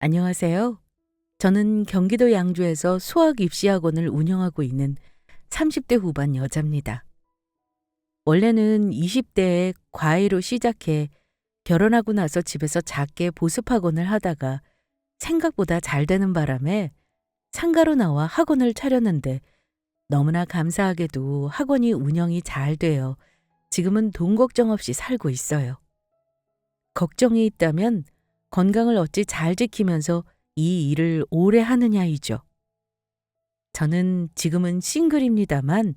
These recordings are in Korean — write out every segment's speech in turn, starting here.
안녕하세요. 저는 경기도 양주에서 수학 입시학원을 운영하고 있는 30대 후반 여자입니다. 원래는 20대에 과외로 시작해 결혼하고 나서 집에서 작게 보습학원을 하다가 생각보다 잘 되는 바람에 상가로 나와 학원을 차렸는데 너무나 감사하게도 학원이 운영이 잘 되어 지금은 돈 걱정 없이 살고 있어요. 걱정이 있다면 건강을 어찌 잘 지키면서 이 일을 오래 하느냐이죠. 저는 지금은 싱글입니다만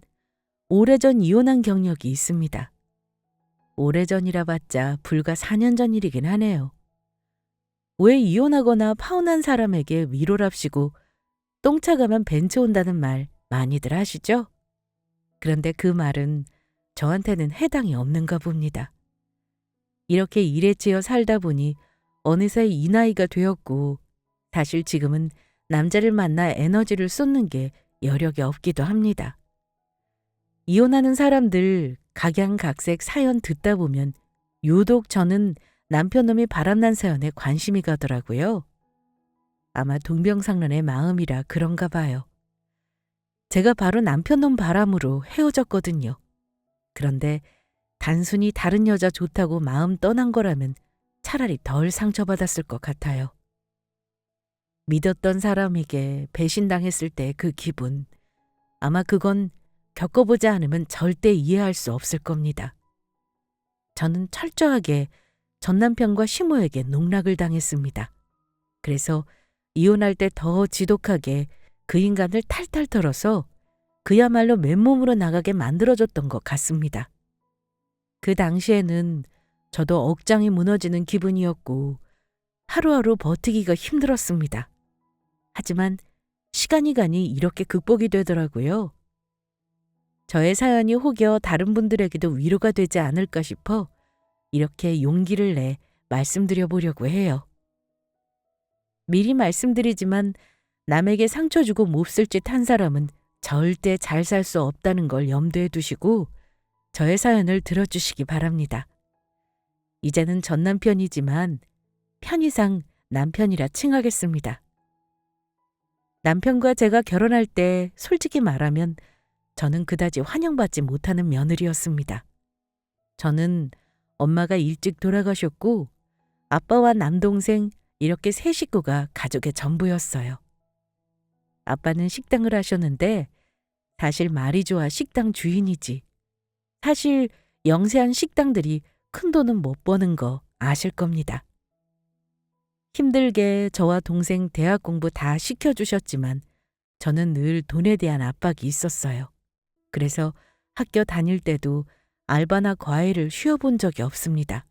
오래전 이혼한 경력이 있습니다. 오래전이라 봤자 불과 4년 전 일이긴 하네요. 왜 이혼하거나 파혼한 사람에게 위로랍시고 똥차 가면 벤츠 온다는 말 많이들 하시죠? 그런데 그 말은 저한테는 해당이 없는가 봅니다. 이렇게 일에 치여 살다 보니 어느새 이 나이가 되었고 사실 지금은 남자를 만나 에너지를 쏟는 게 여력이 없기도 합니다. 이혼하는 사람들 각양각색 사연 듣다 보면 유독 저는 남편놈이 바람난 사연에 관심이 가더라고요. 아마 동병상련의 마음이라 그런가 봐요. 제가 바로 남편놈 바람으로 헤어졌거든요. 그런데 단순히 다른 여자 좋다고 마음 떠난 거라면 차라리 덜 상처받았을 것 같아요. 믿었던 사람에게 배신당했을 때 그 기분, 아마 그건 겪어보지 않으면 절대 이해할 수 없을 겁니다. 저는 철저하게 전남편과 시모에게 농락을 당했습니다. 그래서 이혼할 때 더 지독하게 그 인간을 탈탈 털어서 그야말로 맨몸으로 나가게 만들어줬던 것 같습니다. 그 당시에는 저도 억장이 무너지는 기분이었고 하루하루 버티기가 힘들었습니다. 하지만 시간이 가니 이렇게 극복이 되더라고요. 저의 사연이 혹여 다른 분들에게도 위로가 되지 않을까 싶어 이렇게 용기를 내 말씀드려 보려고 해요. 미리 말씀드리지만 남에게 상처 주고 몹쓸 짓 한 사람은 절대 잘 살 수 없다는 걸 염두에 두시고 저의 사연을 들어주시기 바랍니다. 이제는 전 남편이지만 편의상 남편이라 칭하겠습니다. 남편과 제가 결혼할 때 솔직히 말하면 저는 그다지 환영받지 못하는 며느리였습니다. 저는 엄마가 일찍 돌아가셨고 아빠와 남동생 이렇게 세 식구가 가족의 전부였어요. 아빠는 식당을 하셨는데 사실 말이 좋아 식당 주인이지. 사실 영세한 식당들이 큰 돈은 못 버는 거 아실 겁니다. 힘들게 저와 동생 대학 공부 다 시켜주셨지만 저는 늘 돈에 대한 압박이 있었어요. 그래서 학교 다닐 때도 알바나 과외를 쉬어본 적이 없습니다.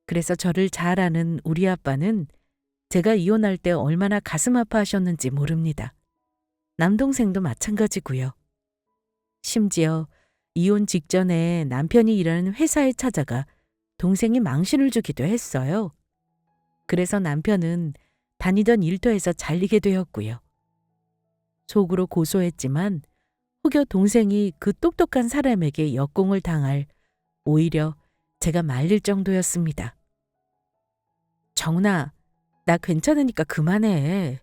그래서 저를 잘 아는 우리 아빠는 제가 이혼할 때 얼마나 가슴 아파하셨는지 모릅니다. 남동생도 마찬가지고요. 심지어 이혼 직전에 남편이 일하는 회사에 찾아가 동생이 망신을 주기도 했어요. 그래서 남편은 다니던 일터에서 잘리게 되었고요. 속으로 고소했지만 혹여 동생이 그 똑똑한 사람에게 역공을 당할 오히려 제가 말릴 정도였습니다. 정훈아, 나 괜찮으니까 그만해.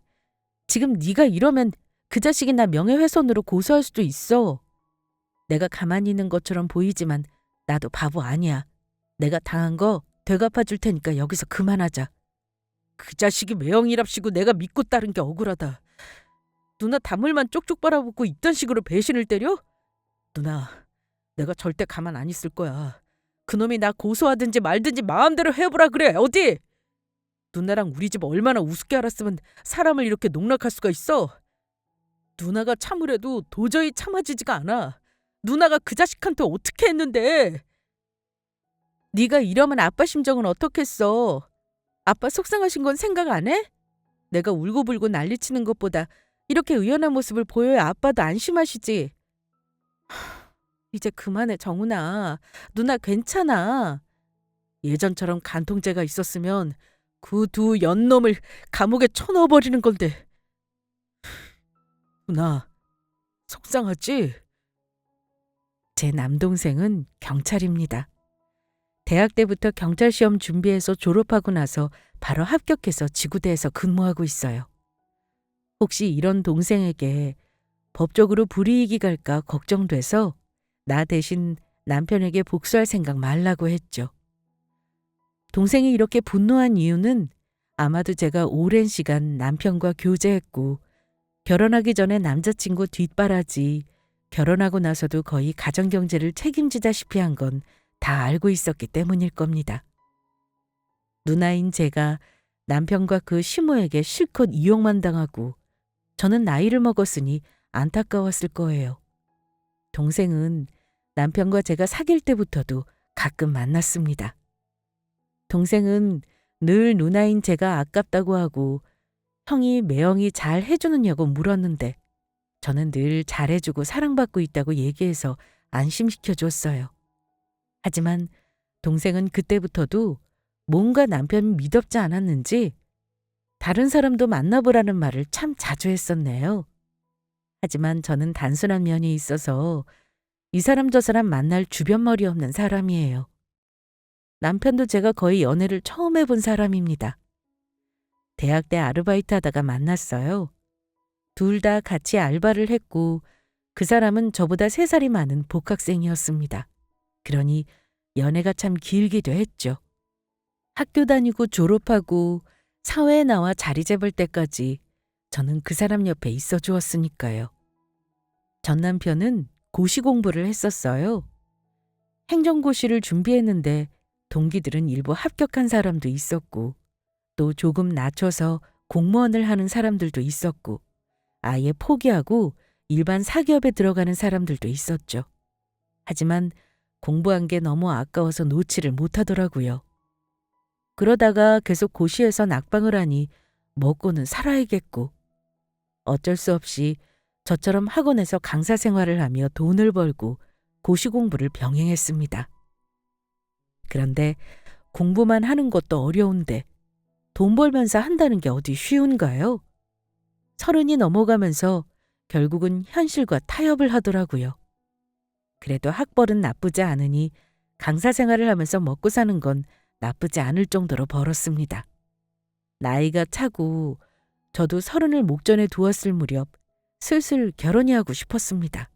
지금 네가 이러면 그 자식이 나 명예훼손으로 고소할 수도 있어. 내가 가만히 있는 것처럼 보이지만 나도 바보 아니야. 내가 당한 거 되갚아 줄 테니까 여기서 그만하자. 그 자식이 매형이랍시고 내가 믿고 따른 게 억울하다. 누나 단물만 쪽쪽 빨아먹고 이딴 식으로 배신을 때려? 누나, 내가 절대 가만 안 있을 거야. 그놈이 나 고소하든지 말든지 마음대로 해보라 그래. 어디? 누나랑 우리 집 얼마나 우습게 알았으면 사람을 이렇게 농락할 수가 있어. 누나가 참으래도 도저히 참아지지가 않아. 누나가 그 자식한테 어떻게 했는데. 네가 이러면 아빠 심정은 어떻겠어. 아빠 속상하신 건 생각 안 해? 내가 울고불고 난리치는 것보다 이렇게 의연한 모습을 보여야 아빠도 안심하시지. 이제 그만해 정훈아. 누나 괜찮아. 예전처럼 간통죄가 있었으면 그 두 연놈을 감옥에 쳐넣어버리는 건데. 누나 속상하지? 제 남동생은 경찰입니다. 대학 때부터 경찰 시험 준비해서 졸업하고 나서 바로 합격해서 지구대에서 근무하고 있어요. 혹시 이런 동생에게 법적으로 불이익이 갈까 걱정돼서 나 대신 남편에게 복수할 생각 말라고 했죠. 동생이 이렇게 분노한 이유는 아마도 제가 오랜 시간 남편과 교제했고 결혼하기 전에 남자친구 뒷바라지, 결혼하고 나서도 거의 가정경제를 책임지다시피 한 건 다 알고 있었기 때문일 겁니다. 누나인 제가 남편과 그 시모에게 실컷 이용만 당하고 저는 나이를 먹었으니 안타까웠을 거예요. 동생은 남편과 제가 사귈 때부터도 가끔 만났습니다. 동생은 늘 누나인 제가 아깝다고 하고 형이 매형이 잘 해주느냐고 물었는데 저는 늘 잘해주고 사랑받고 있다고 얘기해서 안심시켜 줬어요. 하지만 동생은 그때부터도 뭔가 남편이 미덥지 않았는지 다른 사람도 만나보라는 말을 참 자주 했었네요. 하지만 저는 단순한 면이 있어서 이 사람 저 사람 만날 주변머리 없는 사람이에요. 남편도 제가 거의 연애를 처음 해본 사람입니다. 대학 때 아르바이트 하다가 만났어요. 둘 다 같이 알바를 했고 그 사람은 저보다 3살이 많은 복학생이었습니다. 그러니 연애가 참 길기도 했죠. 학교 다니고 졸업하고 사회에 나와 자리 잡을 때까지 저는 그 사람 옆에 있어 주었으니까요. 전 남편은 고시 공부를 했었어요. 행정고시를 준비했는데 동기들은 일부 합격한 사람도 있었고 또 조금 낮춰서 공무원을 하는 사람들도 있었고 아예 포기하고 일반 사기업에 들어가는 사람들도 있었죠. 하지만 공부한 게 너무 아까워서 놓지를 못하더라고요. 그러다가 계속 고시에서 낙방을 하니 먹고는 살아야겠고 어쩔 수 없이 저처럼 학원에서 강사 생활을 하며 돈을 벌고 고시 공부를 병행했습니다. 그런데 공부만 하는 것도 어려운데 돈 벌면서 한다는 게 어디 쉬운가요? 30이 넘어가면서 결국은 현실과 타협을 하더라고요. 그래도 학벌은 나쁘지 않으니 강사 생활을 하면서 먹고 사는 건 나쁘지 않을 정도로 벌었습니다. 나이가 차고 저도 30을 목전에 두었을 무렵 슬슬 결혼이 하고 싶었습니다.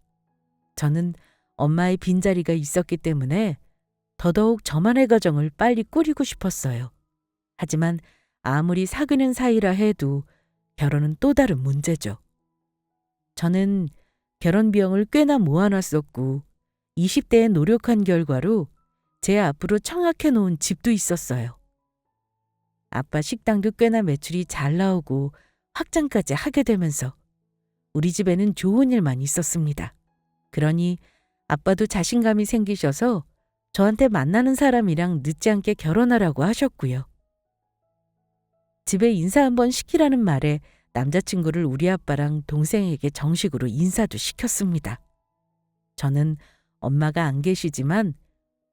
저는 엄마의 빈자리가 있었기 때문에 더더욱 저만의 가정을 빨리 꾸리고 싶었어요. 하지만 아무리 사귀는 사이라 해도 결혼은 또 다른 문제죠. 저는 결혼 비용을 꽤나 모아놨었고 20대에 노력한 결과로 제 앞으로 청약해 놓은 집도 있었어요. 아빠 식당도 꽤나 매출이 잘 나오고 확장까지 하게 되면서 우리 집에는 좋은 일만 있었습니다. 그러니 아빠도 자신감이 생기셔서 저한테 만나는 사람이랑 늦지 않게 결혼하라고 하셨고요. 집에 인사 한번 시키라는 말에 남자친구를 우리 아빠랑 동생에게 정식으로 인사도 시켰습니다. 저는 엄마가 안 계시지만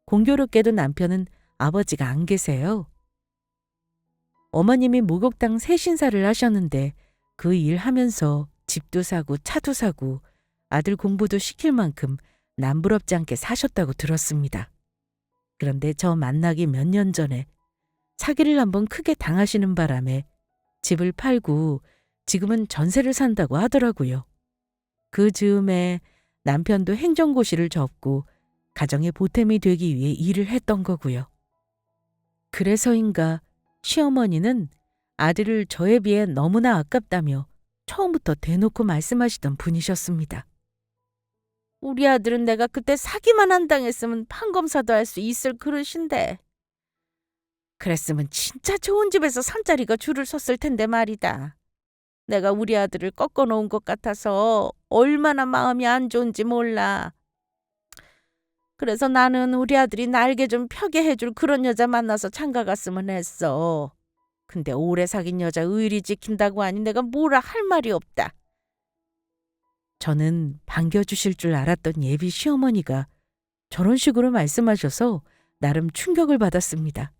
공교롭게도 남편은 아버지가 안 계세요. 어머님이 목욕탕 새신사를 하셨는데 그 일 하면서 집도 사고 차도 사고 아들 공부도 시킬 만큼 남부럽지 않게 사셨다고 들었습니다. 그런데 저 만나기 몇 년 전에 사기를 한번 크게 당하시는 바람에 집을 팔고 지금은 전세를 산다고 하더라고요. 그 즈음에 남편도 행정고시를 접고 가정의 보탬이 되기 위해 일을 했던 거고요. 그래서인가 시어머니는 아들을 저에 비해 너무나 아깝다며 처음부터 대놓고 말씀하시던 분이셨습니다. 우리 아들은 내가 그때 사기만 안 당했으면 판검사도 할 수 있을 그릇인데. 그랬으면 진짜 좋은 집에서 산자리가 줄을 섰을 텐데 말이다. 내가 우리 아들을 꺾어놓은 것 같아서 얼마나 마음이 안 좋은지 몰라. 그래서 나는 우리 아들이 날개 좀 펴게 해줄 그런 여자 만나서 장가 갔으면 했어. 근데 오래 사귄 여자 의리 지킨다고 하니 내가 뭐라 할 말이 없다. 저는 반겨주실 줄 알았던 예비 시어머니가 저런 식으로 말씀하셔서 나름 충격을 받았습니다.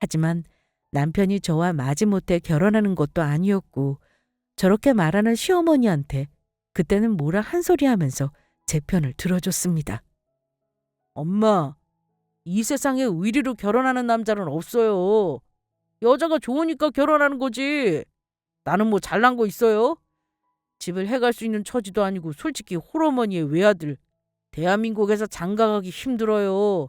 하지만 남편이 저와 마지못해 결혼하는 것도 아니었고 저렇게 말하는 시어머니한테 그때는 뭐라 한 소리 하면서 제 편을 들어줬습니다. 엄마, 이 세상에 의리로 결혼하는 남자는 없어요. 여자가 좋으니까 결혼하는 거지. 나는 뭐 잘난 거 있어요? 집을 해갈 수 있는 처지도 아니고 솔직히 홀어머니의 외아들. 대한민국에서 장가가기 힘들어요.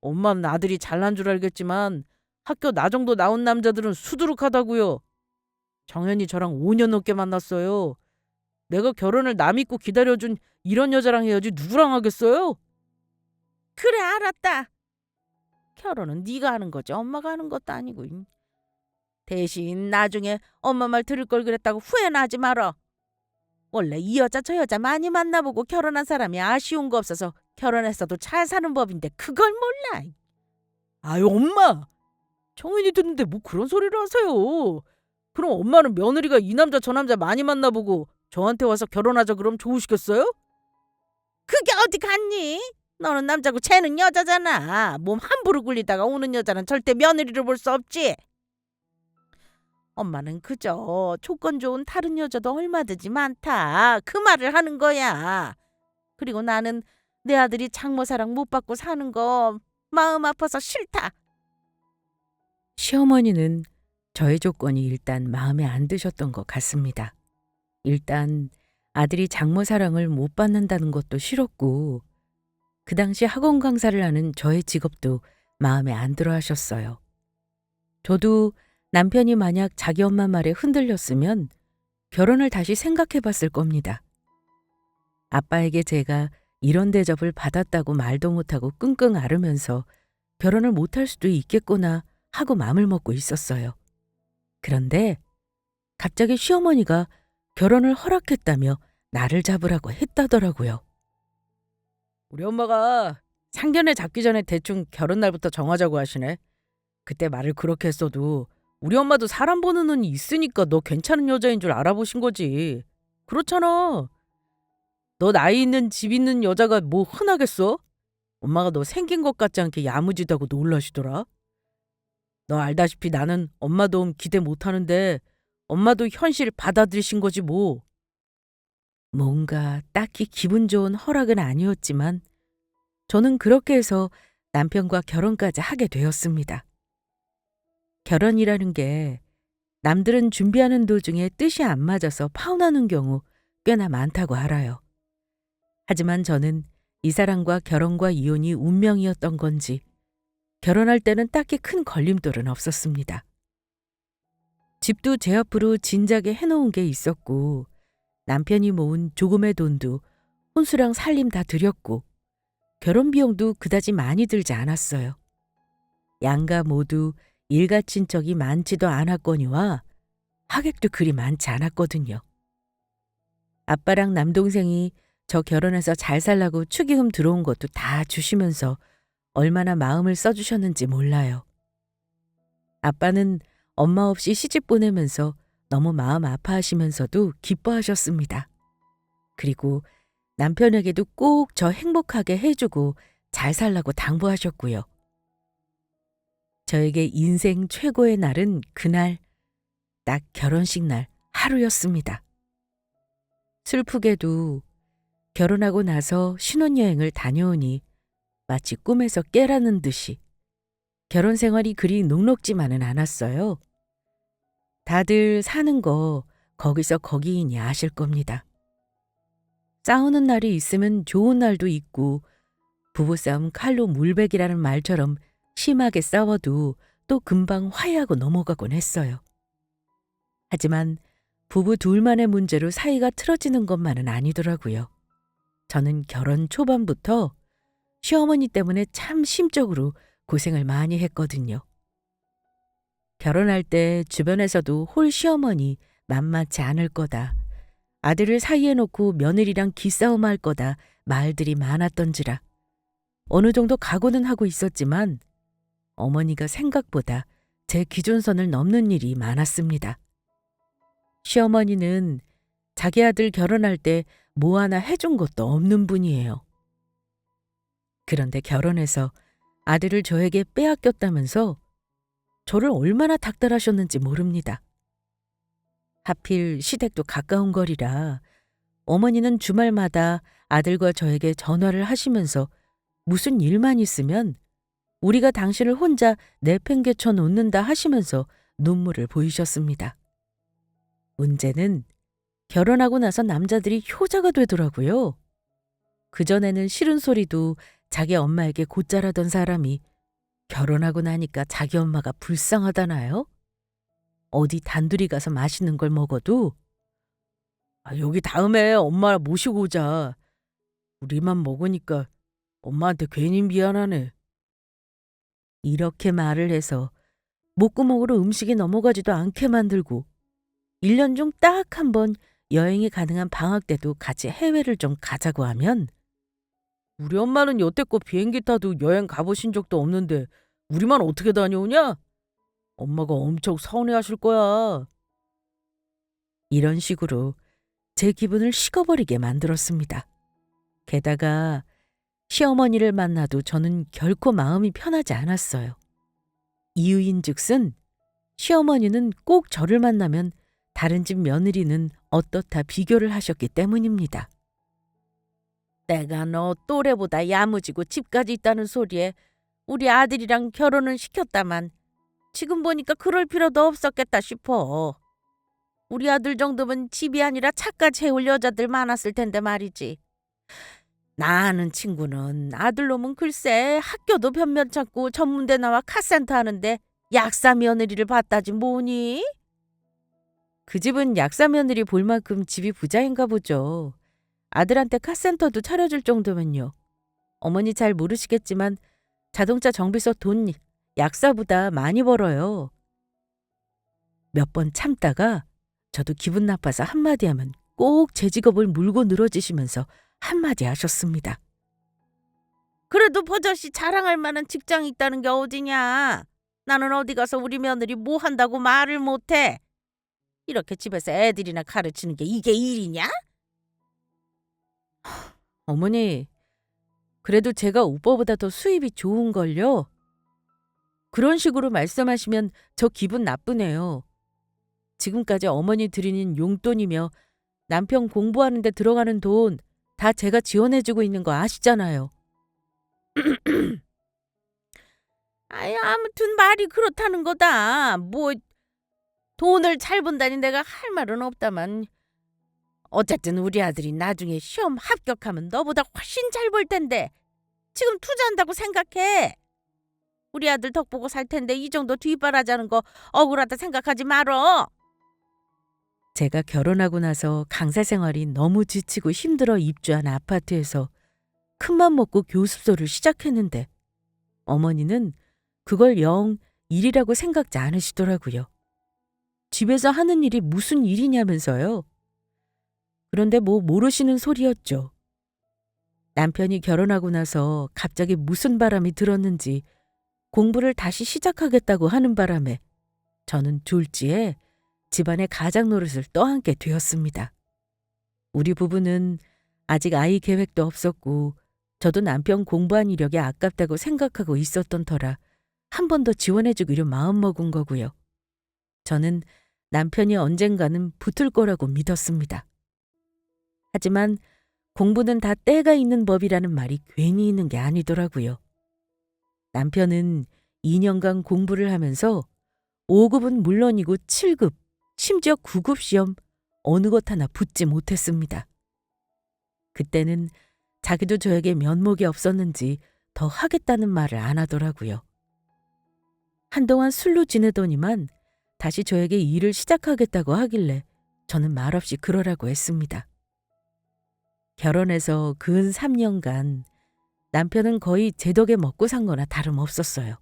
엄마는 아들이 잘난 줄 알겠지만 학교 나 정도 나온 남자들은 수두룩하다고요. 정현이 저랑 5년 넘게 만났어요. 내가 결혼을 남 믿고 기다려준 이런 여자랑 해야지 누구랑 하겠어요? 그래, 알았다. 결혼은 네가 하는 거지 엄마가 하는 것도 아니고. 대신 나중에 엄마 말 들을 걸 그랬다고 후회는 하지 말어. 원래 이 여자 저 여자 많이 만나보고 결혼한 사람이 아쉬운 거 없어서 결혼했어도 잘 사는 법인데 그걸 몰라. 아유 엄마. 정인이 듣는데 뭐 그런 소리를 하세요. 그럼 엄마는 며느리가 이 남자 저 남자 많이 만나보고 저한테 와서 결혼하자 그럼 좋으시겠어요? 그게 어디 갔니? 너는 남자고 쟤는 여자잖아. 몸 함부로 굴리다가 오는 여자는 절대 며느리로 볼 수 없지. 엄마는 그저 조건 좋은 다른 여자도 얼마든지 많다. 그 말을 하는 거야. 그리고 나는 내 아들이 장모 사랑 못 받고 사는 거 마음 아파서 싫다. 시어머니는 저의 조건이 일단 마음에 안 드셨던 것 같습니다. 일단 아들이 장모 사랑을 못 받는다는 것도 싫었고 그 당시 학원 강사를 하는 저의 직업도 마음에 안 들어 하셨어요. 저도 남편이 만약 자기 엄마 말에 흔들렸으면 결혼을 다시 생각해 봤을 겁니다. 아빠에게 제가 이런 대접을 받았다고 말도 못하고 끙끙 앓으면서 결혼을 못할 수도 있겠구나 하고 마음을 먹고 있었어요. 그런데 갑자기 시어머니가 결혼을 허락했다며 나를 잡으라고 했다더라고요. 우리 엄마가 상견례 잡기 전에 대충 결혼 날부터 정하자고 하시네. 그때 말을 그렇게 했어도 우리 엄마도 사람 보는 눈이 있으니까 너 괜찮은 여자인 줄 알아보신 거지. 그렇잖아. 너 나이 있는 집 있는 여자가 뭐 흔하겠어? 엄마가 너 생긴 것 같지 않게 야무지다고 놀라시더라. 너 알다시피 나는 엄마 도움 기대 못하는데 엄마도 현실 받아들이신 거지 뭐. 뭔가 딱히 기분 좋은 허락은 아니었지만 저는 그렇게 해서 남편과 결혼까지 하게 되었습니다. 결혼이라는 게 남들은 준비하는 도중에 뜻이 안 맞아서 파혼하는 경우 꽤나 많다고 알아요. 하지만 저는 이 사람과 결혼과 이혼이 운명이었던 건지 결혼할 때는 딱히 큰 걸림돌은 없었습니다. 집도 제 앞으로 진작에 해놓은 게 있었고 남편이 모은 조금의 돈도 혼수랑 살림 다 드렸고 결혼 비용도 그다지 많이 들지 않았어요. 양가 모두 일가 친척이 많지도 않았거니와 하객도 그리 많지 않았거든요. 아빠랑 남동생이 저 결혼해서 잘 살라고 축의금 들어온 것도 다 주시면서 얼마나 마음을 써주셨는지 몰라요. 아빠는 엄마 없이 시집 보내면서 너무 마음 아파하시면서도 기뻐하셨습니다. 그리고 남편에게도 꼭 저 행복하게 해주고 잘 살라고 당부하셨고요. 저에게 인생 최고의 날은 그날, 딱 결혼식 날 하루였습니다. 슬프게도 결혼하고 나서 신혼여행을 다녀오니 마치 꿈에서 깨라는 듯이 결혼 생활이 그리 녹록지만은 않았어요. 다들 사는 거 거기서 거기이니 아실 겁니다. 싸우는 날이 있으면 좋은 날도 있고 부부싸움 칼로 물베기라는 말처럼 심하게 싸워도 또 금방 화해하고 넘어가곤 했어요. 하지만 부부 둘만의 문제로 사이가 틀어지는 것만은 아니더라고요. 저는 결혼 초반부터 시어머니 때문에 참 심적으로 고생을 많이 했거든요. 결혼할 때 주변에서도 홀 시어머니 만만치 않을 거다. 아들을 사이에 놓고 며느리랑 기싸움할 거다 말들이 많았던지라 어느 정도 각오는 하고 있었지만 어머니가 생각보다 제 기준선을 넘는 일이 많았습니다. 시어머니는 자기 아들 결혼할 때 뭐 하나 해준 것도 없는 분이에요. 그런데 결혼해서 아들을 저에게 빼앗겼다면서 저를 얼마나 닥달하셨는지 모릅니다. 하필 시댁도 가까운 거리라 어머니는 주말마다 아들과 저에게 전화를 하시면서 무슨 일만 있으면 우리가 당신을 혼자 내팽개쳐 놓는다 하시면서 눈물을 보이셨습니다. 문제는 결혼하고 나서 남자들이 효자가 되더라고요. 그전에는 싫은 소리도 자기 엄마에게 곧잘하던 사람이 결혼하고 나니까 자기 엄마가 불쌍하다나요? 어디 단둘이 가서 맛있는 걸 먹어도 여기 다음에 엄마 모시고 오자. 우리만 먹으니까 엄마한테 괜히 미안하네. 이렇게 말을 해서 목구멍으로 음식이 넘어가지도 않게 만들고 1년 중 딱 한 번 여행이 가능한 방학 때도 같이 해외를 좀 가자고 하면 우리 엄마는 여태껏 비행기 타도 여행 가보신 적도 없는데 우리만 어떻게 다녀오냐? 엄마가 엄청 서운해하실 거야. 이런 식으로 제 기분을 식어버리게 만들었습니다. 게다가 시어머니를 만나도 저는 결코 마음이 편하지 않았어요. 이유인즉슨 시어머니는 꼭 저를 만나면 다른 집 며느리는 어떻다 비교를 하셨기 때문입니다. 내가 너 또래보다 야무지고 집까지 있다는 소리에 우리 아들이랑 결혼을 시켰다만 지금 보니까 그럴 필요도 없었겠다 싶어. 우리 아들 정도면 집이 아니라 차까지 해올 여자들 많았을 텐데 말이지. 나 아는 친구는 아들놈은 글쎄 학교도 변변찮고 전문대 나와 카센터 하는데 약사 며느리를 봤다지 뭐니? 그 집은 약사 며느리 볼 만큼 집이 부자인가 보죠. 아들한테 카센터도 차려줄 정도면요. 어머니 잘 모르시겠지만 자동차 정비소 돈 약사보다 많이 벌어요. 몇 번 참다가 저도 기분 나빠서 한마디 하면 꼭 제 직업을 물고 늘어지시면서 한마디 하셨습니다. 그래도 버젓이 자랑할 만한 직장이 있다는 게 어디냐. 나는 어디 가서 우리 며느리 뭐 한다고 말을 못해. 이렇게 집에서 애들이나 가르치는 게 이게 일이냐? 어머니, 그래도 제가 오빠보다 더 수입이 좋은걸요? 그런 식으로 말씀하시면 저 기분 나쁘네요. 지금까지 어머니 드리는 용돈이며 남편 공부하는 데 들어가는 돈 다 제가 지원해주고 있는 거 아시잖아요. 아무튼 말이 그렇다는 거다. 뭐 돈을 잘 번다니 내가 할 말은 없다만 어쨌든 우리 아들이 나중에 시험 합격하면 너보다 훨씬 잘 벌 텐데 지금 투자한다고 생각해. 우리 아들 덕 보고 살 텐데 이 정도 뒷바라지하는 거 억울하다 생각하지 말어. 제가 결혼하고 나서 강사 생활이 너무 지치고 힘들어 입주한 아파트에서 큰맘 먹고 교습소를 시작했는데 어머니는 그걸 영 일이라고 생각지 않으시더라고요. 집에서 하는 일이 무슨 일이냐면서요. 그런데 뭐 모르시는 소리였죠. 남편이 결혼하고 나서 갑자기 무슨 바람이 들었는지 공부를 다시 시작하겠다고 하는 바람에 저는 졸지에 집안의 가장 노릇을 떠안게 되었습니다. 우리 부부는 아직 아이 계획도 없었고 저도 남편 공부한 이력이 아깝다고 생각하고 있었던 터라 한 번 더 지원해주기로 마음먹은 거고요. 저는 남편이 언젠가는 붙을 거라고 믿었습니다. 하지만 공부는 다 때가 있는 법이라는 말이 괜히 있는 게 아니더라고요. 남편은 2년간 공부를 하면서 5급은 물론이고 7급, 심지어 9급 시험 어느 것 하나 붙지 못했습니다. 그때는 자기도 저에게 면목이 없었는지 더 하겠다는 말을 안 하더라고요. 한동안 술로 지내더니만 다시 저에게 일을 시작하겠다고 하길래 저는 말없이 그러라고 했습니다. 결혼해서 근 3년간 남편은 거의 제 덕에 먹고 산 거나 다름없었어요.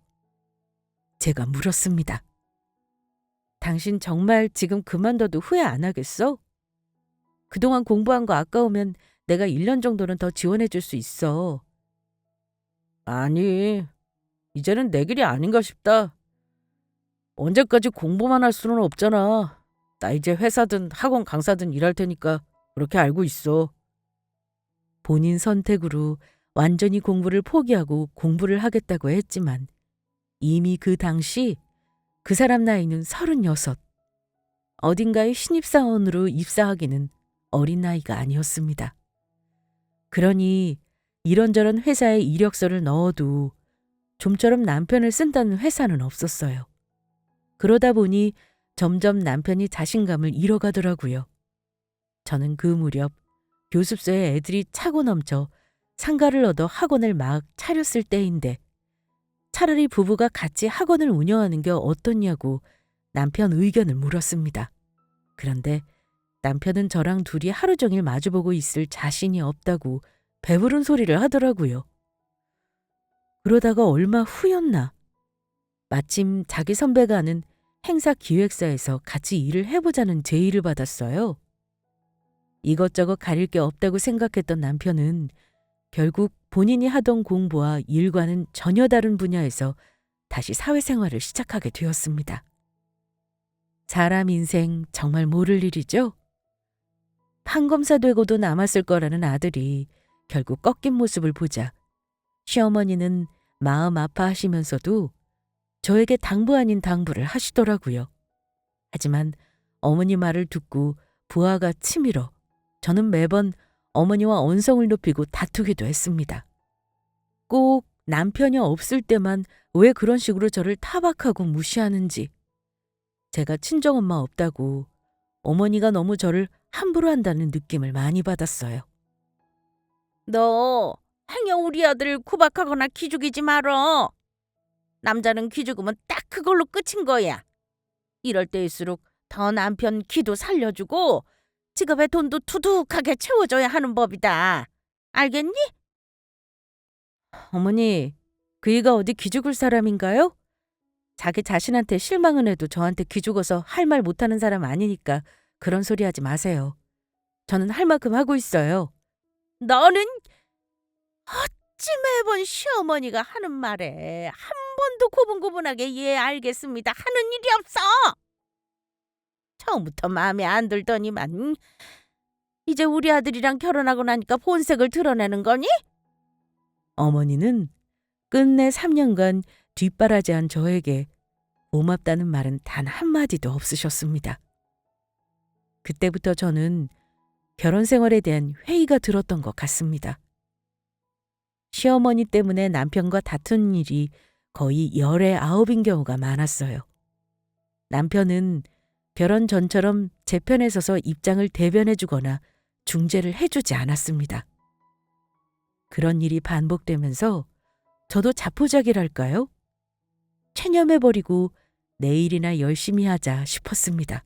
제가 물었습니다. 당신 정말 지금 그만둬도 후회 안 하겠어? 그동안 공부한 거 아까우면 내가 1년 정도는 더 지원해 줄 수 있어. 아니, 이제는 내 길이 아닌가 싶다. 언제까지 공부만 할 수는 없잖아. 나 이제 회사든 학원 강사든 일할 테니까 그렇게 알고 있어. 본인 선택으로 완전히 공부를 포기하고 공부를 하겠다고 했지만 이미 그 당시 그 사람 나이는 36. 어딘가에 신입사원으로 입사하기는 어린 나이가 아니었습니다. 그러니 이런저런 회사에 이력서를 넣어도 좀처럼 남편을 쓴다는 회사는 없었어요. 그러다 보니 점점 남편이 자신감을 잃어가더라고요. 저는 그 무렵 교습소에 애들이 차고 넘쳐 상가를 얻어 학원을 막 차렸을 때인데 차라리 부부가 같이 학원을 운영하는 게 어떻냐고 남편 의견을 물었습니다. 그런데 남편은 저랑 둘이 하루 종일 마주보고 있을 자신이 없다고 배부른 소리를 하더라고요. 그러다가 얼마 후였나 마침 자기 선배가 하는 행사 기획사에서 같이 일을 해보자는 제의를 받았어요. 이것저것 가릴 게 없다고 생각했던 남편은 결국 본인이 하던 공부와 일과는 전혀 다른 분야에서 다시 사회생활을 시작하게 되었습니다. 사람 인생 정말 모를 일이죠? 판검사 되고도 남았을 거라는 아들이 결국 꺾인 모습을 보자 시어머니는 마음 아파하시면서도 저에게 당부 아닌 당부를 하시더라고요. 하지만 어머니 말을 듣고 부하가 치밀어 저는 매번 어머니와 언성을 높이고 다투기도 했습니다. 꼭 남편이 없을 때만 왜 그런 식으로 저를 타박하고 무시하는지, 제가 친정엄마 없다고 어머니가 너무 저를 함부로 한다는 느낌을 많이 받았어요. 너 행여 우리 아들 구박하거나 기죽이지 말어. 남자는 기죽으면 딱 그걸로 끝인 거야. 이럴 때일수록 더 남편 기도 살려주고 지갑에 돈도 두둑하게 채워줘야 하는 법이다. 알겠니? 어머니, 그이가 어디 기죽을 사람인가요? 자기 자신한테 실망은 해도 저한테 기죽어서 할 말 못하는 사람 아니니까 그런 소리 하지 마세요. 저는 할 만큼 하고 있어요. 너는 어찌 매번 시어머니가 하는 말에 한 번도 고분고분하게 예 알겠습니다 하는 일이 없어. 처음부터 마음에 안 들더니만 이제 우리 아들이랑 결혼하고 나니까 본색을 드러내는 거니? 어머니는 끝내 3년간 뒷바라지한 저에게 고맙다는 말은 단 한마디도 없으셨습니다. 그때부터 저는 결혼 생활에 대한 회의가 들었던 것 같습니다. 시어머니 때문에 남편과 다툰 일이 거의 열에 9인 경우가 많았어요. 남편은 결혼 전처럼 제 편에 서서 입장을 대변해주거나 중재를 해주지 않았습니다. 그런 일이 반복되면서 저도 자포자기랄까요? 체념해버리고 내일이나 열심히 하자 싶었습니다.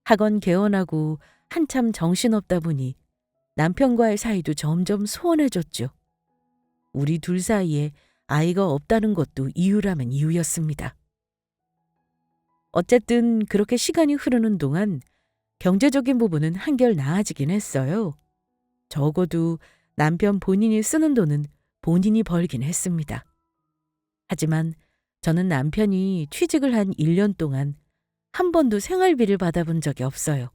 학원 개원하고 한참 정신없다 보니 남편과의 사이도 점점 소원해졌죠. 우리 둘 사이에 아이가 없다는 것도 이유라면 이유였습니다. 어쨌든 그렇게 시간이 흐르는 동안 경제적인 부분은 한결 나아지긴 했어요. 적어도 남편 본인이 쓰는 돈은 본인이 벌긴 했습니다. 하지만 저는 남편이 취직을 한 1년 동안 한 번도 생활비를 받아본 적이 없어요.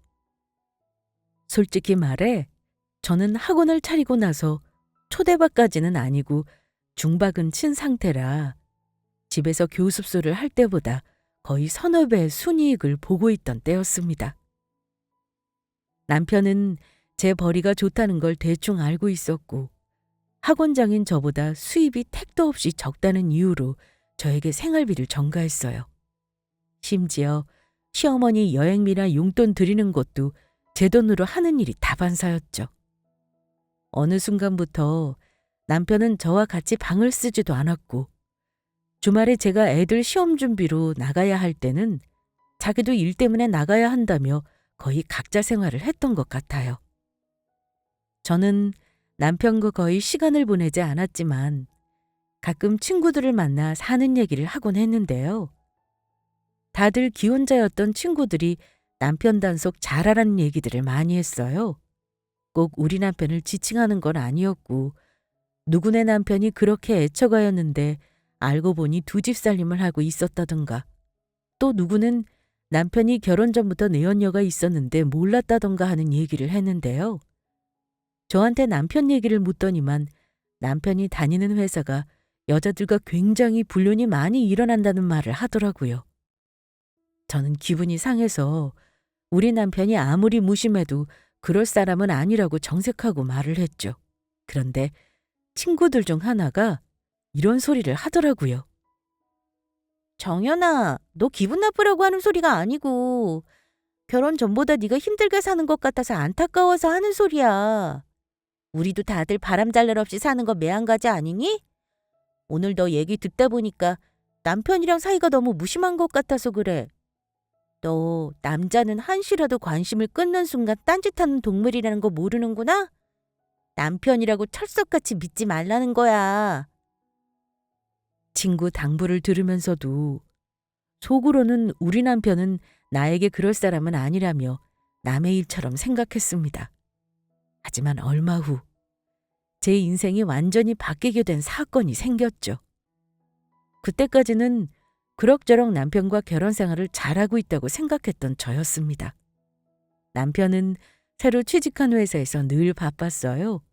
솔직히 말해 저는 학원을 차리고 나서 초대박까지는 아니고 중박은 친 상태라 집에서 교습소를 할 때보다 거의 서너 배의 순이익을 보고 있던 때였습니다. 남편은 제 벌이가 좋다는 걸 대충 알고 있었고 학원장인 저보다 수입이 택도 없이 적다는 이유로 저에게 생활비를 전가했어요. 심지어 시어머니 여행비나 용돈 드리는 것도 제 돈으로 하는 일이 다반사였죠. 어느 순간부터 남편은 저와 같이 방을 쓰지도 않았고 주말에 제가 애들 시험 준비로 나가야 할 때는 자기도 일 때문에 나가야 한다며 거의 각자 생활을 했던 것 같아요. 저는 남편과 거의 시간을 보내지 않았지만 가끔 친구들을 만나 사는 얘기를 하곤 했는데요. 다들 기혼자였던 친구들이 남편 단속 잘하라는 얘기들을 많이 했어요. 꼭 우리 남편을 지칭하는 건 아니었고 누구네 남편이 그렇게 애처가였는데 알고 보니 두 집 살림을 하고 있었다던가 또 누구는 남편이 결혼 전부터 내연녀가 있었는데 몰랐다던가 하는 얘기를 했는데요. 저한테 남편 얘기를 묻더니만 남편이 다니는 회사가 여자들과 굉장히 불륜이 많이 일어난다는 말을 하더라고요. 저는 기분이 상해서 우리 남편이 아무리 무심해도 그럴 사람은 아니라고 정색하고 말을 했죠. 그런데 친구들 중 하나가 이런 소리를 하더라고요. 정연아, 너 기분 나쁘라고 하는 소리가 아니고 결혼 전보다 네가 힘들게 사는 것 같아서 안타까워서 하는 소리야. 우리도 다들 바람 잘 날 없이 사는 거 매한가지 아니니? 오늘 너 얘기 듣다 보니까 남편이랑 사이가 너무 무심한 것 같아서 그래. 너 남자는 한시라도 관심을 끊는 순간 딴짓하는 동물이라는 거 모르는구나? 남편이라고 철석같이 믿지 말라는 거야. 친구 당부를 들으면서도 속으로는 우리 남편은 나에게 그럴 사람은 아니라며 남의 일처럼 생각했습니다. 하지만 얼마 후 제 인생이 완전히 바뀌게 된 사건이 생겼죠. 그때까지는 그럭저럭 남편과 결혼 생활을 잘하고 있다고 생각했던 저였습니다. 남편은 새로 취직한 회사에서 늘 바빴어요.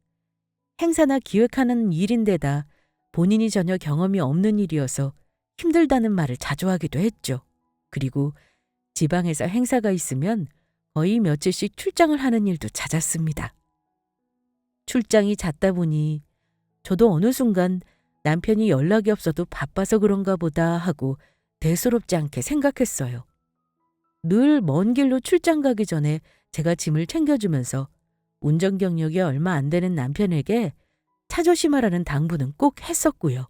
행사나 기획하는 일인데다 본인이 전혀 경험이 없는 일이어서 힘들다는 말을 자주 하기도 했죠. 그리고 지방에서 행사가 있으면 거의 며칠씩 출장을 하는 일도 잦았습니다. 출장이 잦다 보니 저도 어느 순간 남편이 연락이 없어도 바빠서 그런가 보다 하고 대수롭지 않게 생각했어요. 늘 먼 길로 출장 가기 전에 제가 짐을 챙겨주면서 운전 경력이 얼마 안 되는 남편에게 차 조심하라는 당부는 꼭 했었고요.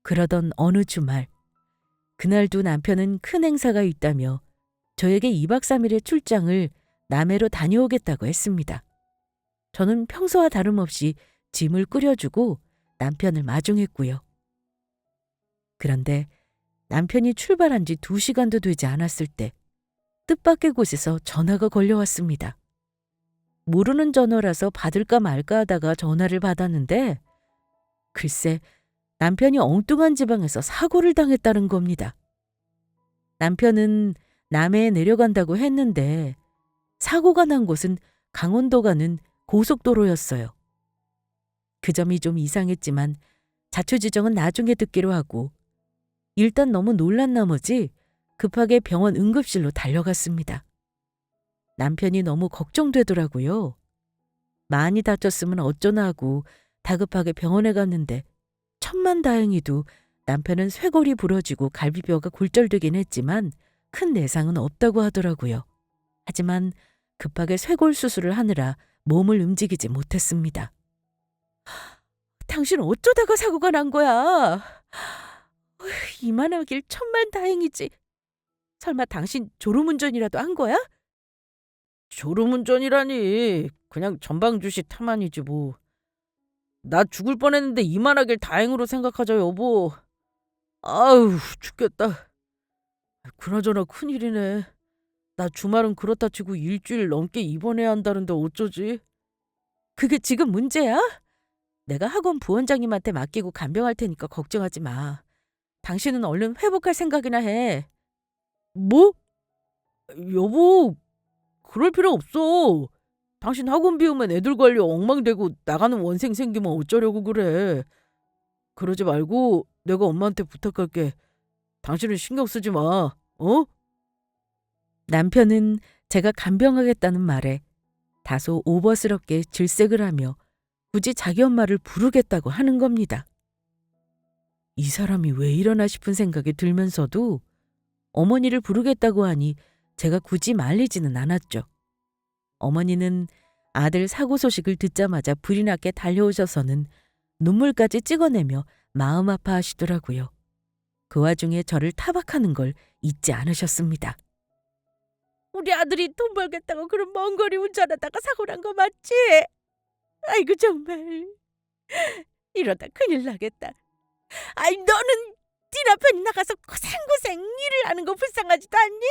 그러던 어느 주말, 그날도 남편은 큰 행사가 있다며 저에게 2박 3일의 출장을 남해로 다녀오겠다고 했습니다. 저는 평소와 다름없이 짐을 끓여주고 남편을 마중했고요. 그런데 남편이 출발한 지 2시간도 되지 않았을 때 뜻밖의 곳에서 전화가 걸려왔습니다. 모르는 전화라서 받을까 말까 하다가 전화를 받았는데 글쎄 남편이 엉뚱한 지방에서 사고를 당했다는 겁니다. 남편은 남해에 내려간다고 했는데 사고가 난 곳은 강원도 가는 고속도로였어요. 그 점이 좀 이상했지만 자초지종은 나중에 듣기로 하고 일단 너무 놀란 나머지 급하게 병원 응급실로 달려갔습니다. 남편이 너무 걱정되더라고요. 많이 다쳤으면 어쩌나 하고 다급하게 병원에 갔는데 천만다행히도 남편은 쇄골이 부러지고 갈비뼈가 골절되긴 했지만 큰 내상은 없다고 하더라고요. 하지만 급하게 쇄골 수술을 하느라 몸을 움직이지 못했습니다. 당신 어쩌다가 사고가 난 거야? 이만하길 천만다행이지. 설마 당신 졸음운전이라도 한 거야? 졸음운전이라니. 그냥 전방주시 탐안이지 뭐. 나 죽을 뻔했는데 이만하길 다행으로 생각하자 여보. 아유 죽겠다. 그나저나 큰일이네. 나 주말은 그렇다 치고 일주일 넘게 입원해야 한다는데 어쩌지? 그게 지금 문제야? 내가 학원 부원장님한테 맡기고 간병할 테니까 걱정하지 마. 당신은 얼른 회복할 생각이나 해. 뭐? 여보, 그럴 필요 없어. 당신 학원 비우면 애들 관리 엉망되고 나가는 원생 생기면 어쩌려고 그래. 그러지 말고 내가 엄마한테 부탁할게. 당신은 신경 쓰지 마. 어? 남편은 제가 간병하겠다는 말에 다소 오버스럽게 질색을 하며 굳이 자기 엄마를 부르겠다고 하는 겁니다. 이 사람이 왜 이러나 싶은 생각이 들면서도 어머니를 부르겠다고 하니 제가 굳이 말리지는 않았죠. 어머니는 아들 사고 소식을 듣자마자 불이 나게 달려오셔서는 눈물까지 찍어내며 마음 아파하시더라고요. 그 와중에 저를 타박하는 걸 잊지 않으셨습니다. 우리 아들이 돈 벌겠다고 그런 먼 거리 운전하다가 사고 난 거 맞지? 아이고 정말. 이러다 큰일 나겠다. 아이 너는 네 남편이 나가서 고생고생 일을 하는 거 불쌍하지도 않니?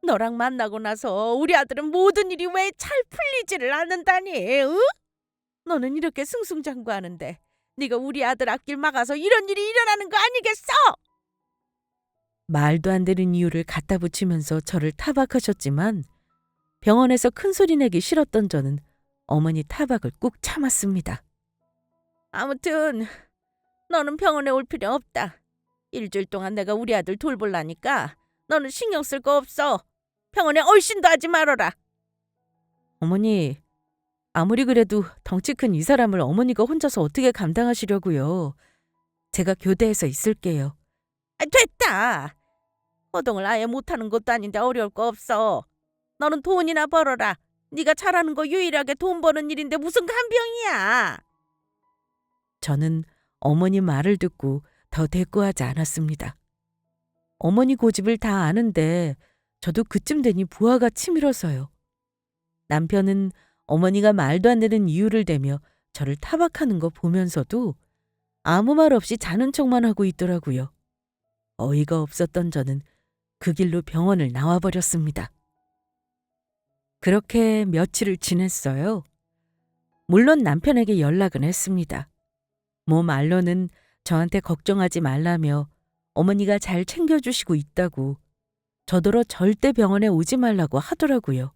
너랑 만나고 나서 우리 아들은 모든 일이 왜 잘 풀리지를 않는다니? 응? 너는 이렇게 승승장구하는데 네가 우리 아들 앞길 막아서 이런 일이 일어나는 거 아니겠어? 말도 안 되는 이유를 갖다 붙이면서 저를 타박하셨지만 병원에서 큰 소리 내기 싫었던 저는 어머니 타박을 꾹 참았습니다. 아무튼 너는 병원에 올 필요 없다. 일주일 동안 내가 우리 아들 돌볼라니까 너는 신경 쓸 거 없어. 병원에 얼씬도 하지 말아라. 어머니, 아무리 그래도 덩치 큰 이 사람을 어머니가 혼자서 어떻게 감당하시려고요. 제가 교대해서 있을게요. 됐다. 호동을 아예 못하는 것도 아닌데 어려울 거 없어. 너는 돈이나 벌어라. 네가 잘하는 거 유일하게 돈 버는 일인데 무슨 간병이야. 저는 어머니 말을 듣고 더 대꾸하지 않았습니다. 어머니 고집을 다 아는데 저도 그쯤 되니 부하가 치밀어서요. 남편은 어머니가 말도 안 되는 이유를 대며 저를 타박하는 거 보면서도 아무 말 없이 자는 척만 하고 있더라고요. 어이가 없었던 저는 그 길로 병원을 나와버렸습니다. 그렇게 며칠을 지냈어요. 물론 남편에게 연락은 했습니다. 뭐 말로는 저한테 걱정하지 말라며 어머니가 잘 챙겨주시고 있다고, 저더러 절대 병원에 오지 말라고 하더라고요.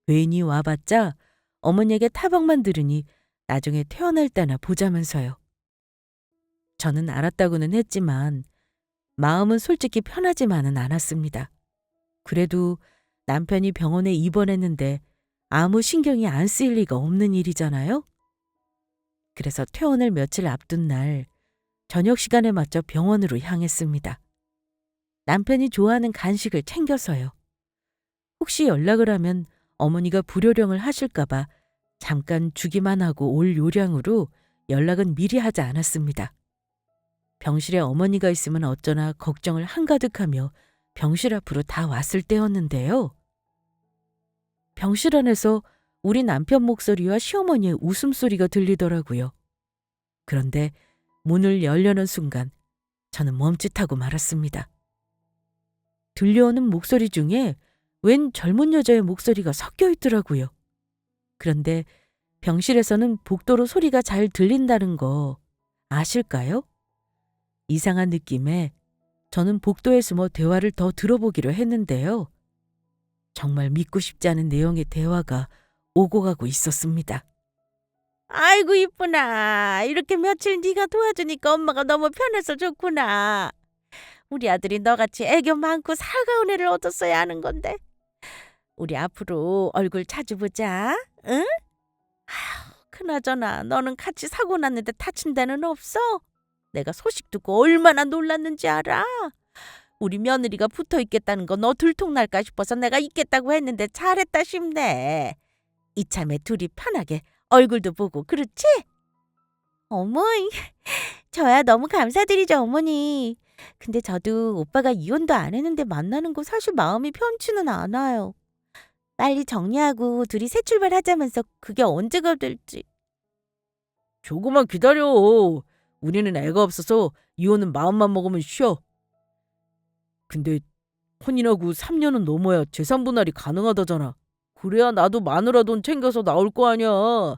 괜히 와봤자 어머니에게 타박만 들으니 나중에 퇴원할 때나 보자면서요. 저는 알았다고는 했지만 마음은 솔직히 편하지만은 않았습니다. 그래도 남편이 병원에 입원했는데 아무 신경이 안 쓰일 리가 없는 일이잖아요. 그래서 퇴원을 며칠 앞둔 날 저녁 시간에 맞춰 병원으로 향했습니다. 남편이 좋아하는 간식을 챙겨서요. 혹시 연락을 하면 어머니가 불요령을 하실까봐 잠깐 주기만 하고 올 요량으로 연락은 미리 하지 않았습니다. 병실에 어머니가 있으면 어쩌나 걱정을 한가득하며 병실 앞으로 다 왔을 때였는데요. 병실 안에서 우리 남편 목소리와 시어머니의 웃음소리가 들리더라고요. 그런데 문을 열려는 순간 저는 멈칫하고 말았습니다. 들려오는 목소리 중에 웬 젊은 여자의 목소리가 섞여 있더라고요. 그런데 병실에서는 복도로 소리가 잘 들린다는 거 아실까요? 이상한 느낌에 저는 복도에 숨어 대화를 더 들어보기로 했는데요. 정말 믿고 싶지 않은 내용의 대화가 오고 가고 있었습니다. 아이고 이쁘나. 이렇게 며칠 네가 도와주니까 엄마가 너무 편해서 좋구나. 우리 아들이 너같이 애교 많고 살가운 애를 얻었어야 하는 건데. 우리 앞으로 얼굴 자주 보자. 응? 아휴, 그나저나 너는 같이 사고 났는데 다친 데는 없어? 내가 소식 듣고 얼마나 놀랐는지 알아? 우리 며느리가 붙어 있겠다는 거 너 들통날까 싶어서 내가 있겠다고 했는데 잘했다 싶네. 이참에 둘이 편하게 얼굴도 보고 그렇지? 어머니, 저야 너무 감사드리죠 어머니. 근데 저도 오빠가 이혼도 안 했는데 만나는 거 사실 마음이 편치는 않아요. 빨리 정리하고 둘이 새 출발하자면서 그게 언제가 될지. 조금만 기다려. 우리는 애가 없어서 이혼은 마음만 먹으면 쉬어. 근데 혼인하고 3년은 넘어야 재산 분할이 가능하다잖아. 그래야 나도 마누라 돈 챙겨서 나올 거 아니야.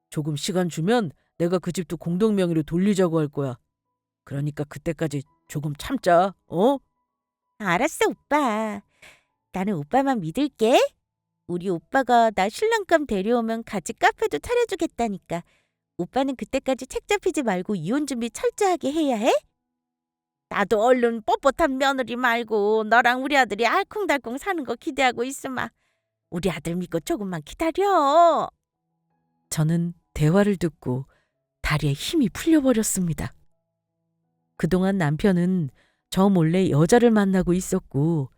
조금 시간 주면 내가 그 집도 공동명의로 돌리자고 할 거야. 그러니까 그때까지 조금 참자. 어? 알았어, 오빠. 나는 오빠만 믿을게. 우리 오빠가 나 신랑감 데려오면 같이 카페도 차려주겠다니까. 오빠는 그때까지 책 잡히지 말고 이혼 준비 철저하게 해야 해? 나도 얼른 뻣뻣한 며느리 말고 너랑 우리 아들이 알콩달콩 사는 거 기대하고 있으마. 우리 아들 믿고 조금만 기다려. 저는 대화를 듣고 다리에 힘이 풀려버렸습니다. 그동안 남편은 저 몰래 여자를 만나고 있었고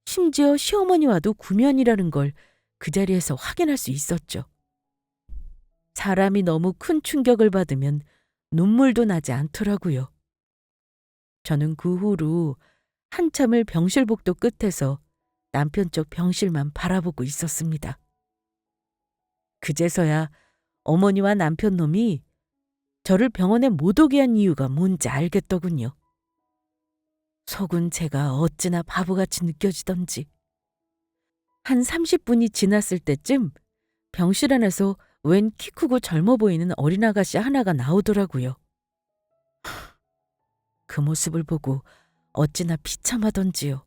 심지어 시어머니와도 구면이라는 걸 그 자리에서 확인할 수 있었죠. 사람이 너무 큰 충격을 받으면 눈물도 나지 않더라고요. 저는 그 후로 한참을 병실 복도 끝에서 남편 쪽 병실만 바라보고 있었습니다. 그제서야 어머니와 남편 놈이 저를 병원에 못 오게 한 이유가 뭔지 알겠더군요. 속은 제가 어찌나 바보같이 느껴지던지. 한 30분이 지났을 때쯤 병실 안에서 웬 키 크고 젊어 보이는 어린 아가씨 하나가 나오더라고요. 그 모습을 보고 어찌나 비참하던지요.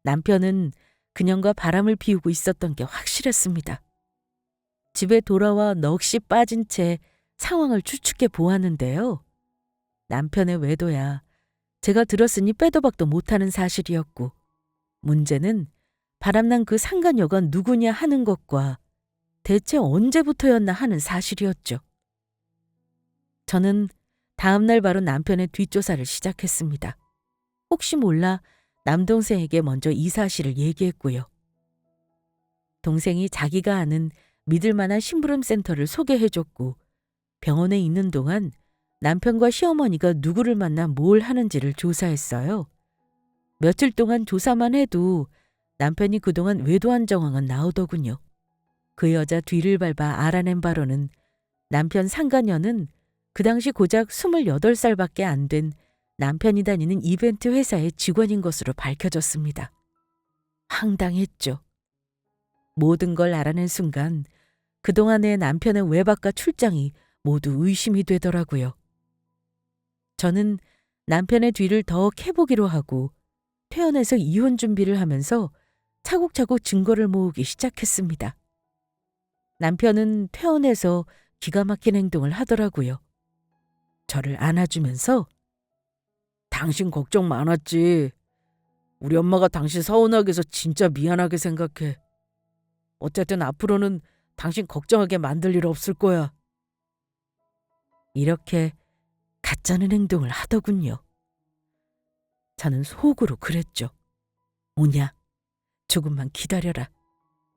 남편은 그년과 바람을 피우고 있었던 게 확실했습니다. 집에 돌아와 넋이 빠진 채 상황을 추측해 보았는데요. 남편의 외도야 제가 들었으니 빼도 박도 못하는 사실이었고 문제는 바람난 그 상간녀가 누구냐 하는 것과 대체 언제부터였나 하는 사실이었죠. 저는 다음 날 바로 남편의 뒷조사를 시작했습니다. 혹시 몰라 남동생에게 먼저 이 사실을 얘기했고요. 동생이 자기가 아는 믿을 만한 심부름센터를 소개해줬고 병원에 있는 동안 남편과 시어머니가 누구를 만나 뭘 하는지를 조사했어요. 며칠 동안 조사만 해도 남편이 그동안 외도한 정황은 나오더군요. 그 여자 뒤를 밟아 알아낸 바로는 남편 상간녀는 그 당시 고작 28살밖에 안 된 남편이 다니는 이벤트 회사의 직원인 것으로 밝혀졌습니다. 황당했죠. 모든 걸 알아낸 순간 그동안의 남편의 외박과 출장이 모두 의심이 되더라고요. 저는 남편의 뒤를 더 캐보기로 하고 퇴원해서 이혼 준비를 하면서 차곡차곡 증거를 모으기 시작했습니다. 남편은 퇴원해서 기가 막힌 행동을 하더라고요. 저를 안아주면서 당신 걱정 많았지. 우리 엄마가 당신 서운하게 해서 진짜 미안하게 생각해. 어쨌든 앞으로는 당신 걱정하게 만들 일 없을 거야. 이렇게 가짜는 행동을 하더군요. 저는 속으로 그랬죠. 오냐, 조금만 기다려라.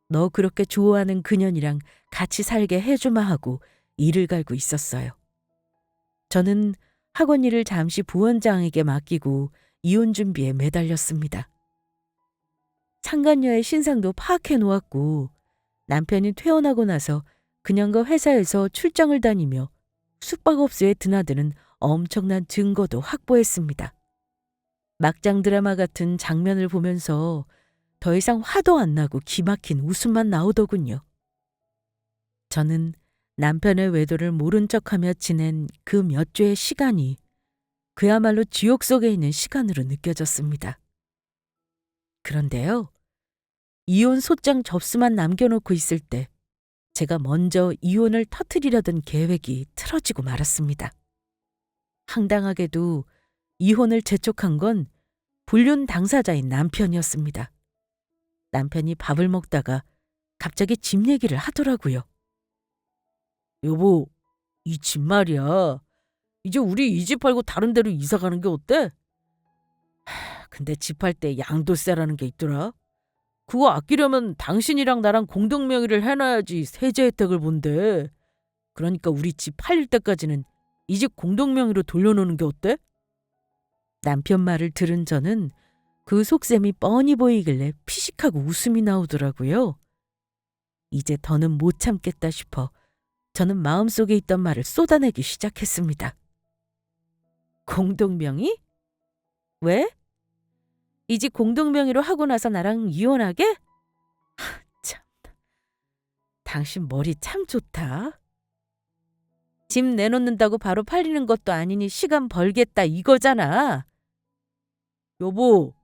너 그렇게 좋아하는 그년이랑 같이 살게 해주마 하고 이를 갈고 있었어요. 저는 학원 일을 잠시 부원장에게 맡기고 이혼 준비에 매달렸습니다. 상간녀의 신상도 파악해 놓았고 남편이 퇴원하고 나서 그년과 회사에서 출장을 다니며 숙박업소에 드나드는 엄청난 증거도 확보했습니다. 막장 드라마 같은 장면을 보면서 더 이상 화도 안 나고 기막힌 웃음만 나오더군요. 저는 남편의 외도를 모른 척하며 지낸 그 몇 주의 시간이 그야말로 지옥 속에 있는 시간으로 느껴졌습니다. 그런데요, 이혼 소장 접수만 남겨놓고 있을 때 제가 먼저 이혼을 터뜨리려던 계획이 틀어지고 말았습니다. 황당하게도 이혼을 재촉한 건 불륜 당사자인 남편이었습니다. 남편이 밥을 먹다가 갑자기 집 얘기를 하더라고요. 여보, 이 집 말이야. 이제 우리 이 집 팔고 다른 데로 이사 가는 게 어때? 근데 집 할 때 양도세라는 게 있더라. 그거 아끼려면 당신이랑 나랑 공동명의를 해놔야지 세제 혜택을 본대. 그러니까 우리 집 팔릴 때까지는 이 집 공동명의로 돌려놓는 게 어때? 남편 말을 들은 저는 그 속셈이 뻔히 보이길래 피식하고 웃음이 나오더라고요. 이제 더는 못 참겠다 싶어 저는 마음속에 있던 말을 쏟아내기 시작했습니다. 공동명의? 왜? 이 집 공동명의로 하고 나서 나랑 이혼하게? 참, 당신 머리 참 좋다. 집 내놓는다고 바로 팔리는 것도 아니니 시간 벌겠다 이거잖아. 여보,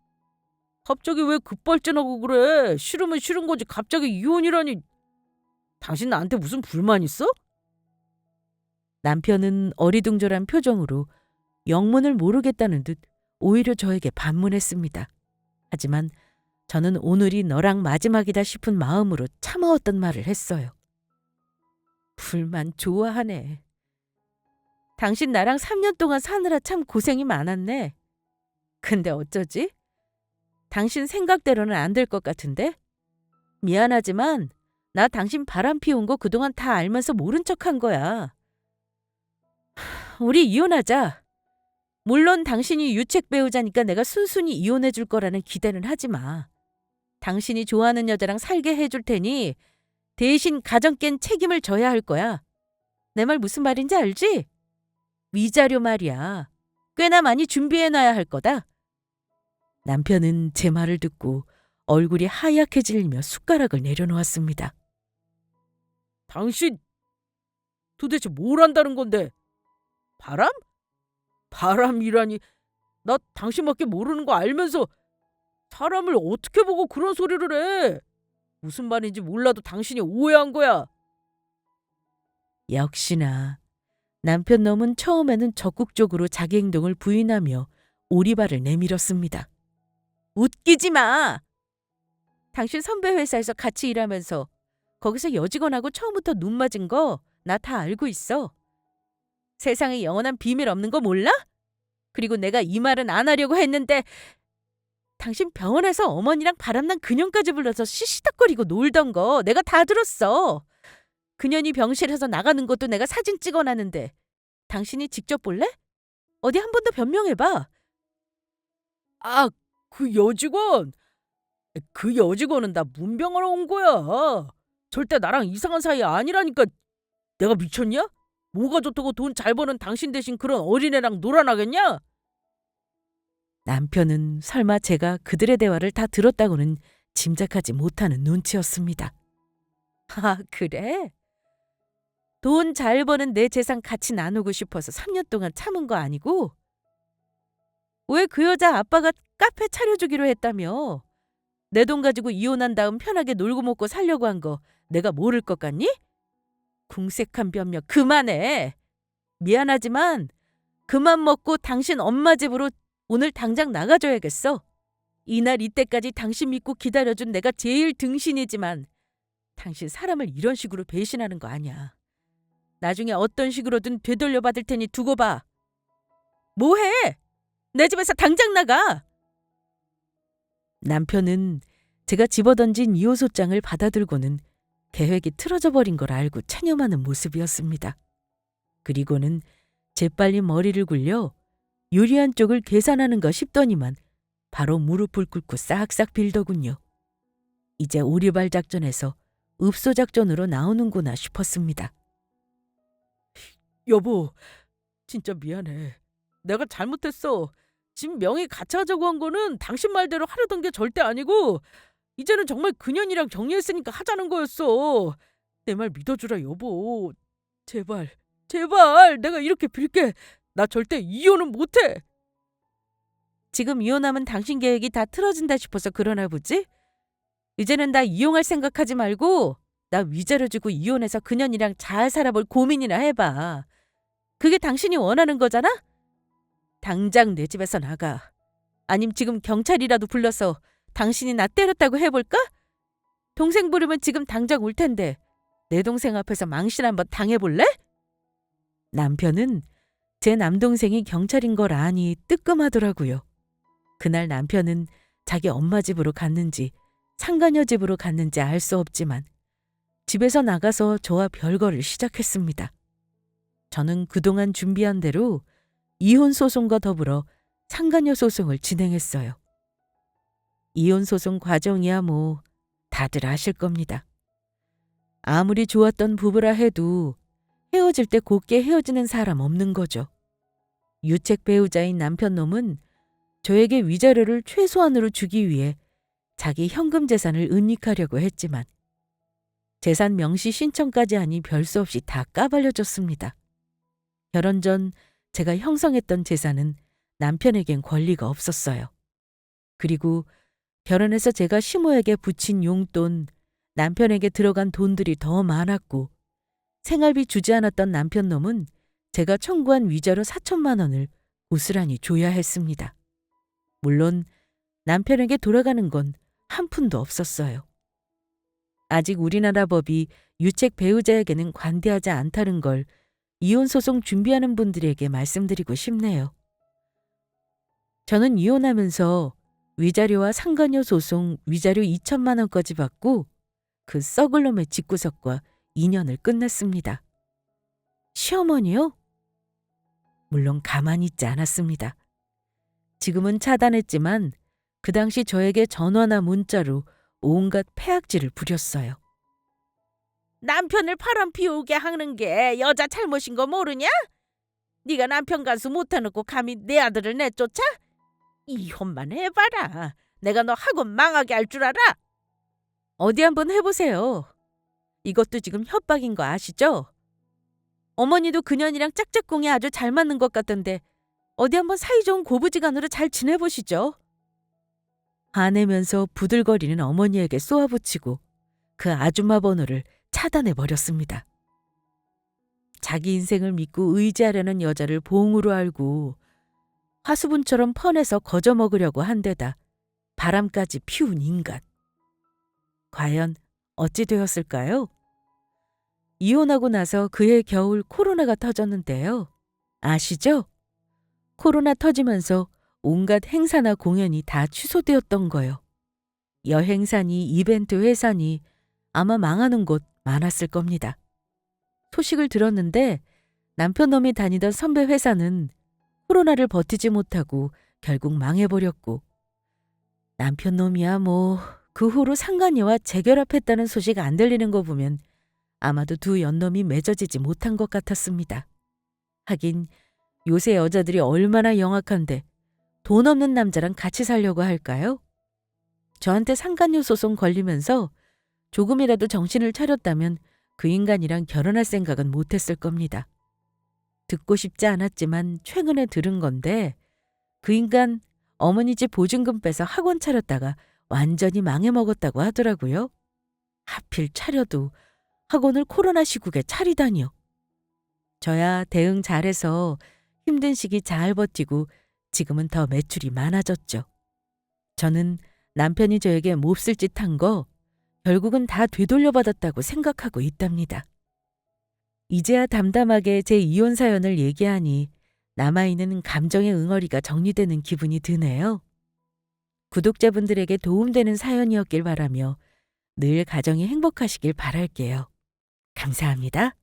갑자기 왜 급발진하고 그래? 싫으면 싫은 거지 갑자기 이혼이라니. 당신 나한테 무슨 불만 있어? 남편은 어리둥절한 표정으로 영문을 모르겠다는 듯 오히려 저에게 반문했습니다. 하지만 저는 오늘이 너랑 마지막이다 싶은 마음으로 참아왔던 말을 했어요. 불만 좋아하네. 당신 나랑 3년 동안 사느라 참 고생이 많았네. 근데 어쩌지? 당신 생각대로는 안 될 것 같은데? 미안하지만 나 당신 바람 피운 거 그동안 다 알면서 모른 척한 거야. 우리 이혼하자. 물론 당신이 유책 배우자니까 내가 순순히 이혼해 줄 거라는 기대는 하지 마. 당신이 좋아하는 여자랑 살게 해줄 테니 대신 가정 깬 책임을 져야 할 거야. 내 말 무슨 말인지 알지? 위자료 말이야. 꽤나 많이 준비해놔야 할 거다. 남편은 제 말을 듣고 얼굴이 하얗게질리며 숟가락을 내려놓았습니다. 당신 도대체 뭘 한다는 건데? 바람? 바람이라니. 나 당신밖에 모르는 거 알면서 사람을 어떻게 보고 그런 소리를 해? 무슨 말인지 몰라도 당신이 오해한 거야. 역시나 남편 놈은 처음에는 적극적으로 자기 행동을 부인하며 오리발을 내밀었습니다. 웃기지 마! 당신 선배 회사에서 같이 일하면서 거기서 여직원하고 처음부터 눈 맞은 거 나 다 알고 있어. 세상에 영원한 비밀 없는 거 몰라? 그리고 내가 이 말은 안 하려고 했는데 당신 병원에서 어머니랑 바람난 그년까지 불러서 시시덕거리고 놀던 거 내가 다 들었어. 그년이 병실에서 나가는 것도 내가 사진 찍어놨는데 당신이 직접 볼래? 어디 한 번 더 변명해봐. 아, 그 여직원. 그 여직원은 나 문병하러 온 거야. 절대 나랑 이상한 사이 아니라니까. 내가 미쳤냐? 뭐가 좋다고 돈 잘 버는 당신 대신 그런 어린애랑 놀아나겠냐? 남편은 설마 제가 그들의 대화를 다 들었다고는 짐작하지 못하는 눈치였습니다. 아, 그래? 돈 잘 버는 내 재산 같이 나누고 싶어서 3년 동안 참은 거 아니고? 왜 그 여자 아빠가 카페 차려주기로 했다며? 내 돈 가지고 이혼한 다음 편하게 놀고 먹고 살려고 한 거 내가 모를 것 같니? 궁색한 변명 그만해. 미안하지만 그만 먹고 당신 엄마 집으로 오늘 당장 나가줘야겠어. 이날 이때까지 당신 믿고 기다려준 내가 제일 등신이지만 당신 사람을 이런 식으로 배신하는 거 아니야. 나중에 어떤 식으로든 되돌려 받을 테니 두고 봐. 뭐해? 내 집에서 당장 나가. 남편은 제가 집어던진 이호소장을 받아들고는 계획이 틀어져 버린 걸 알고 체념하는 모습이었습니다. 그리고는 재빨리 머리를 굴려 유리한 쪽을 계산하는가 싶더니만 바로 무릎을 꿇고 싹싹 빌더군요. 이제 오리발 작전에서 읍소 작전으로 나오는구나 싶었습니다. 여보, 진짜 미안해. 내가 잘못했어. 집 명의 같이 하자고 한 거는 당신 말대로 하려던 게 절대 아니고 이제는 정말 그년이랑 정리했으니까 하자는 거였어. 내 말 믿어주라 여보. 제발, 제발 내가 이렇게 빌게. 나 절대 이혼은 못해. 지금 이혼하면 당신 계획이 다 틀어진다 싶어서 그러나 보지? 이제는 나 이용할 생각하지 말고 나 위자료 주고 이혼해서 그년이랑 잘 살아볼 고민이나 해봐. 그게 당신이 원하는 거잖아? 당장 내 집에서 나가. 아님 지금 경찰이라도 불러서 당신이 나 때렸다고 해볼까? 동생 부르면 지금 당장 올 텐데 내 동생 앞에서 망신 한번 당해볼래? 남편은 제 남동생이 경찰인 걸 아니 뜨끔하더라고요. 그날 남편은 자기 엄마 집으로 갔는지 상가녀 집으로 갔는지 알 수 없지만 집에서 나가서 저와 별거를 시작했습니다. 저는 그동안 준비한 대로 이혼 소송과 더불어 상가녀 소송을 진행했어요. 이혼 소송 과정이야 뭐 다들 아실 겁니다. 아무리 좋았던 부부라 해도 헤어질 때 곱게 헤어지는 사람 없는 거죠. 유책 배우자인 남편 놈은 저에게 위자료를 최소한으로 주기 위해 자기 현금 재산을 은닉하려고 했지만 재산 명시 신청까지 하니 별 수 없이 다 까발려졌습니다. 결혼 전 제가 형성했던 재산은 남편에겐 권리가 없었어요. 그리고 결혼해서 제가 시모에게 붙인 용돈, 남편에게 들어간 돈들이 더 많았고 생활비 주지 않았던 남편 놈은 제가 청구한 위자료 4천만 원을 고스란히 줘야 했습니다. 물론 남편에게 돌아가는 건 한 푼도 없었어요. 아직 우리나라 법이 유책 배우자에게는 관대하지 않다는 걸 이혼 소송 준비하는 분들에게 말씀드리고 싶네요. 저는 이혼하면서 위자료와 상간녀 소송 위자료 2천만 원까지 받고 그 썩을 놈의 집구석과 인연을 끝냈습니다. 시어머니요? 물론 가만히 있지 않았습니다. 지금은 차단했지만 그 당시 저에게 전화나 문자로 온갖 폐악질을 부렸어요. 남편을 바람 피우게 하는 게 여자 잘못인 거 모르냐? 네가 남편 간수 못해놓고 감히 내 아들을 내쫓아? 이혼만 해봐라. 내가 너 학원 망하게 할 줄 알아? 어디 한번 해보세요. 이것도 지금 협박인 거 아시죠? 어머니도 그년이랑 짝짝꿍이 아주 잘 맞는 것 같던데 어디 한번 사이좋은 고부지간으로 잘 지내보시죠. 화내면서 부들거리는 어머니에게 쏘아붙이고 그 아줌마 번호를 차단해버렸습니다. 자기 인생을 믿고 의지하려는 여자를 봉으로 알고 화수분처럼 퍼내서 거저먹으려고 한 데다 바람까지 피운 인간. 과연 어찌 되었을까요? 이혼하고 나서 그해 겨울 코로나가 터졌는데요. 아시죠? 코로나 터지면서 온갖 행사나 공연이 다 취소되었던 거요. 여행사니 이벤트 회사니 아마 망하는 곳 많았을 겁니다. 소식을 들었는데 남편 놈이 다니던 선배 회사는 코로나를 버티지 못하고 결국 망해버렸고, 남편 놈이야 뭐 그 후로 상간녀와 재결합했다는 소식 안 들리는 거 보면 아마도 두 연놈이 맺어지지 못한 것 같았습니다. 하긴 요새 여자들이 얼마나 영악한데 돈 없는 남자랑 같이 살려고 할까요? 저한테 상간녀 소송 걸리면서 조금이라도 정신을 차렸다면 그 인간이랑 결혼할 생각은 못했을 겁니다. 듣고 싶지 않았지만 최근에 들은 건데, 그 인간 어머니 집 보증금 빼서 학원 차렸다가 완전히 망해먹었다고 하더라고요. 하필 차려도 학원을 코로나 시국에 차리다니요. 저야 대응 잘해서 힘든 시기 잘 버티고 지금은 더 매출이 많아졌죠. 저는 남편이 저에게 몹쓸 짓 한 거 결국은 다 되돌려받았다고 생각하고 있답니다. 이제야 담담하게 제 이혼 사연을 얘기하니 남아있는 감정의 응어리가 정리되는 기분이 드네요. 구독자분들에게 도움되는 사연이었길 바라며 늘 가정이 행복하시길 바랄게요. 감사합니다.